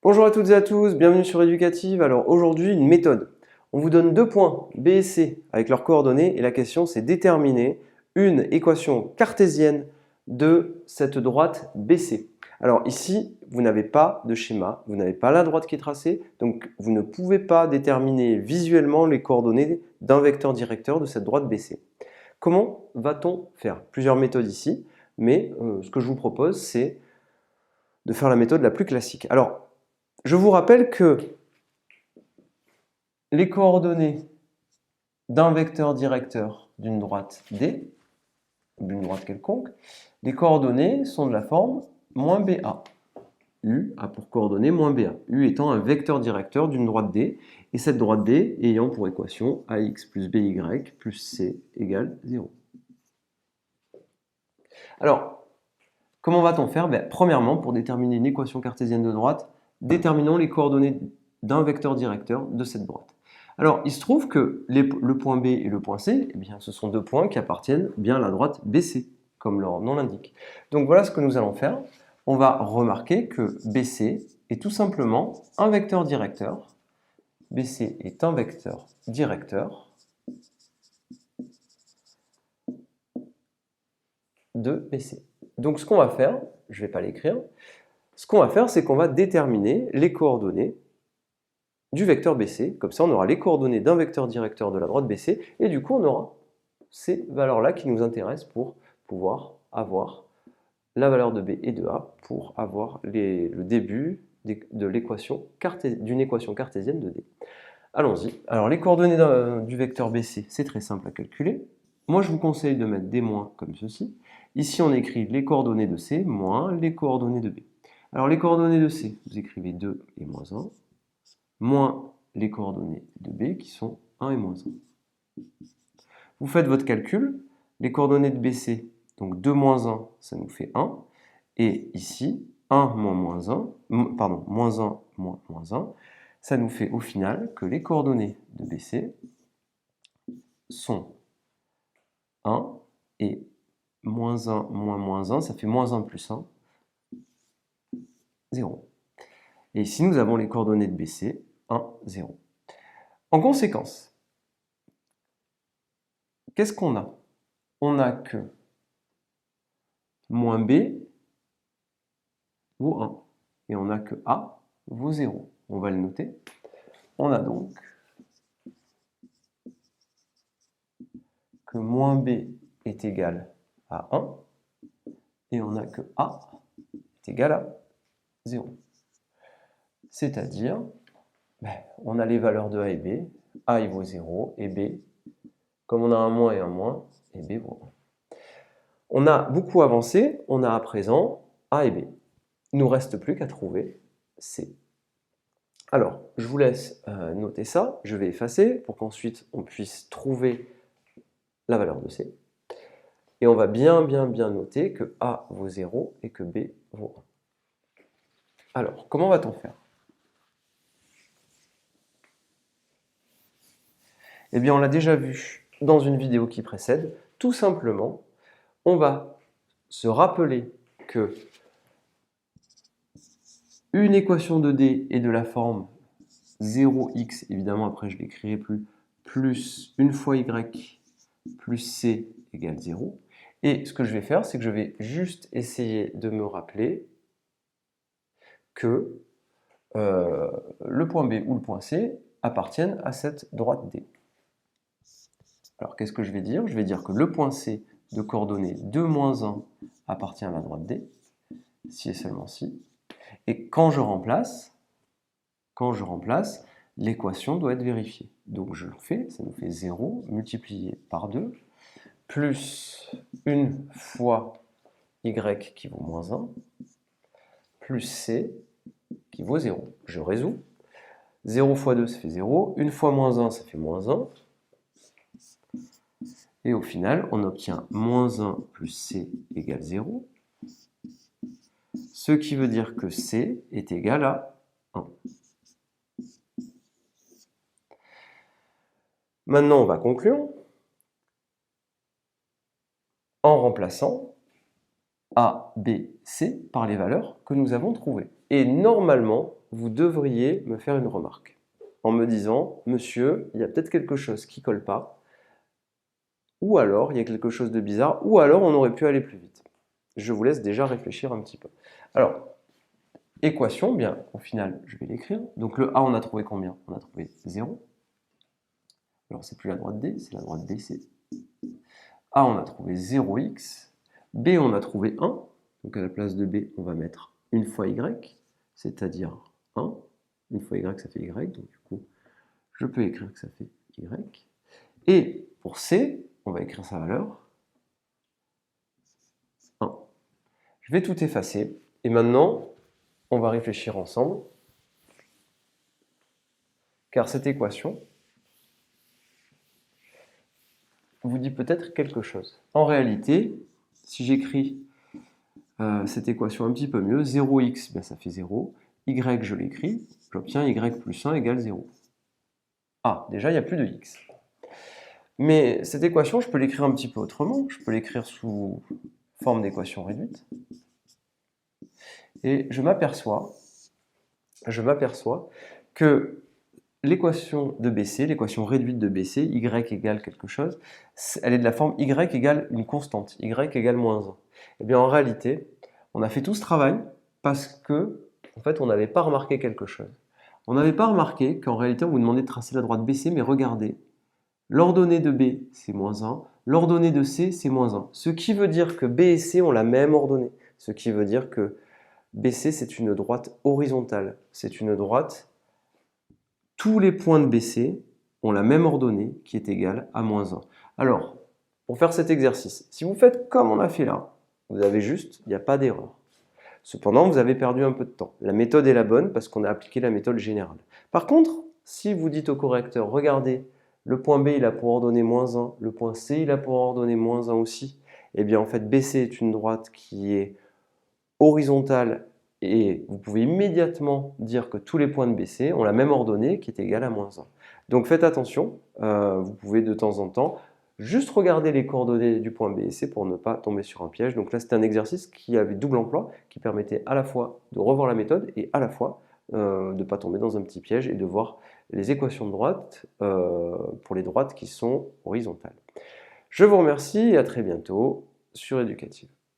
Bonjour à toutes et à tous, bienvenue sur Éducative. Alors aujourd'hui, une méthode. On vous donne deux points, B et C, avec leurs coordonnées, et la question c'est déterminer une équation cartésienne de cette droite BC. Alors ici, vous n'avez pas de schéma, vous n'avez pas la droite qui est tracée, donc vous ne pouvez pas déterminer visuellement les coordonnées d'un vecteur directeur de cette droite BC. Comment va-t-on faire? Plusieurs méthodes ici, mais ce que je vous propose, c'est de faire la méthode la plus classique. Alors, je vous rappelle que les coordonnées d'un vecteur directeur d'une droite D, d'une droite quelconque, les coordonnées sont de la forme moins BA. U a pour coordonnées moins BA. U étant un vecteur directeur d'une droite D, et cette droite D ayant pour équation AX plus BY plus C égale 0. Alors, comment va-t-on faire? Premièrement, pour déterminer une équation cartésienne de droite, déterminons les coordonnées d'un vecteur directeur de cette droite. Alors, il se trouve que le point B et le point C, eh bien, ce sont deux points qui appartiennent bien à la droite BC, comme leur nom l'indique. Donc voilà ce que nous allons faire. On va remarquer que BC est tout simplement un vecteur directeur. BC est un vecteur directeur de BC. Donc ce qu'on va faire, je ne vais pas l'écrire, ce qu'on va faire, c'est qu'on va déterminer les coordonnées du vecteur BC. Comme ça, on aura les coordonnées d'un vecteur directeur de la droite BC, et du coup, on aura ces valeurs-là qui nous intéressent pour pouvoir avoir la valeur de B et de A pour avoir le début de l'équation d'une équation cartésienne de D. Allons-y. Alors, les coordonnées du vecteur BC, c'est très simple à calculer. Moi, je vous conseille de mettre des moins comme ceci. Ici, on écrit les coordonnées de C moins les coordonnées de B. Alors, les coordonnées de C, vous écrivez 2 et moins 1, moins les coordonnées de B qui sont 1 et moins 1. Vous faites votre calcul, les coordonnées de BC, donc 2 moins 1, ça nous fait 1, et ici, 1 moins moins 1, pardon, moins 1 moins moins 1, ça nous fait au final que les coordonnées de BC sont 1, et moins 1 moins moins 1, ça fait moins 1 plus 1, 0. Et ici, nous avons les coordonnées de BC, 1, 0. En conséquence, qu'est-ce qu'on a? On a que moins B vaut 1, et on a que A vaut 0. On va le noter. On a donc que moins B est égal à 1, et on a que A est égal à 0. C'est-à-dire, on a les valeurs de A et B, A il vaut 0, et B, comme on a un moins et un moins, et B vaut 1. On a beaucoup avancé, on a à présent A et B. Il ne nous reste plus qu'à trouver C. Alors, je vous laisse noter ça, je vais effacer pour qu'ensuite on puisse trouver la valeur de C. Et on va bien noter que A vaut 0 et que B vaut 1. Alors, comment va-t-on faire? Eh bien, on l'a déjà vu dans une vidéo qui précède. Tout simplement, on va se rappeler que une équation de D est de la forme 0x, évidemment après je ne l'écrirai plus une fois y plus c égale 0. Et ce que je vais faire, c'est que je vais juste essayer de me rappeler que le point B ou le point C appartiennent à cette droite D. Alors qu'est-ce que je vais dire? Je vais dire que le point C de coordonnées 2, moins 1 appartient à la droite D, si et seulement si. Et quand je remplace, l'équation doit être vérifiée. Donc je le fais, ça nous fait 0 multiplié par 2, plus 1 fois y qui vaut moins 1, plus c qui vaut 0. Je résous. 0 fois 2, ça fait 0. 1 fois moins 1, ça fait moins 1. Et au final, on obtient moins 1 plus c égale 0. Ce qui veut dire que c est égal à 1. Maintenant, on va conclure en remplaçant A, B, C par les valeurs que nous avons trouvées. Et normalement, vous devriez me faire une remarque en me disant « Monsieur, il y a peut-être quelque chose qui ne colle pas » ou alors il y a quelque chose de bizarre, ou alors on aurait pu aller plus vite. Je vous laisse déjà réfléchir un petit peu. Alors, équation, bien, au final, je vais l'écrire. Donc le A, on a trouvé combien? On a trouvé 0. Alors, c'est plus la droite D, c'est la droite BC. A, on a trouvé 0x. B, on a trouvé 1. Donc à la place de B, on va mettre une fois Y, c'est-à-dire 1. Une fois Y, ça fait Y. Donc du coup, je peux écrire que ça fait Y. Et pour C, on va écrire sa valeur. 1. Je vais tout effacer. Et maintenant, on va réfléchir ensemble. Car cette équation vous dit peut-être quelque chose. En réalité, si j'écris cette équation un petit peu mieux, 0x, ben ça fait 0. Y, je l'écris. J'obtiens y plus 1 égale 0. Ah, déjà, il n'y a plus de x. Mais cette équation, je peux l'écrire un petit peu autrement. Je peux l'écrire sous forme d'équation réduite. Et je m'aperçois que l'équation de BC, l'équation réduite de BC, y égale quelque chose, elle est de la forme y égale une constante, y égale moins 1. Eh bien, en réalité, on a fait tout ce travail parce que, en fait, on n'avait pas remarqué quelque chose. On n'avait pas remarqué qu'en réalité, on vous demandait de tracer la droite BC, mais regardez, l'ordonnée de B, c'est moins 1, l'ordonnée de C, c'est moins 1. Ce qui veut dire que B et C ont la même ordonnée. Ce qui veut dire que BC, c'est une droite horizontale. C'est une droite, tous les points de BC ont la même ordonnée qui est égale à moins 1. Alors, pour faire cet exercice, si vous faites comme on a fait là, vous avez juste, il n'y a pas d'erreur. Cependant, vous avez perdu un peu de temps. La méthode est la bonne parce qu'on a appliqué la méthode générale. Par contre, si vous dites au correcteur, regardez, le point B, il a pour ordonnée moins 1, le point C, il a pour ordonnée moins 1 aussi, eh bien en fait, BC est une droite qui est horizontale et vous pouvez immédiatement dire que tous les points de BC ont la même ordonnée qui est égale à moins 1. Donc faites attention, vous pouvez de temps en temps juste regarder les coordonnées du point B et C pour ne pas tomber sur un piège. Donc là, c'était un exercice qui avait double emploi, qui permettait à la fois de revoir la méthode et à la fois de ne pas tomber dans un petit piège et de voir les équations de droite pour les droites qui sont horizontales. Je vous remercie et à très bientôt sur Éducative.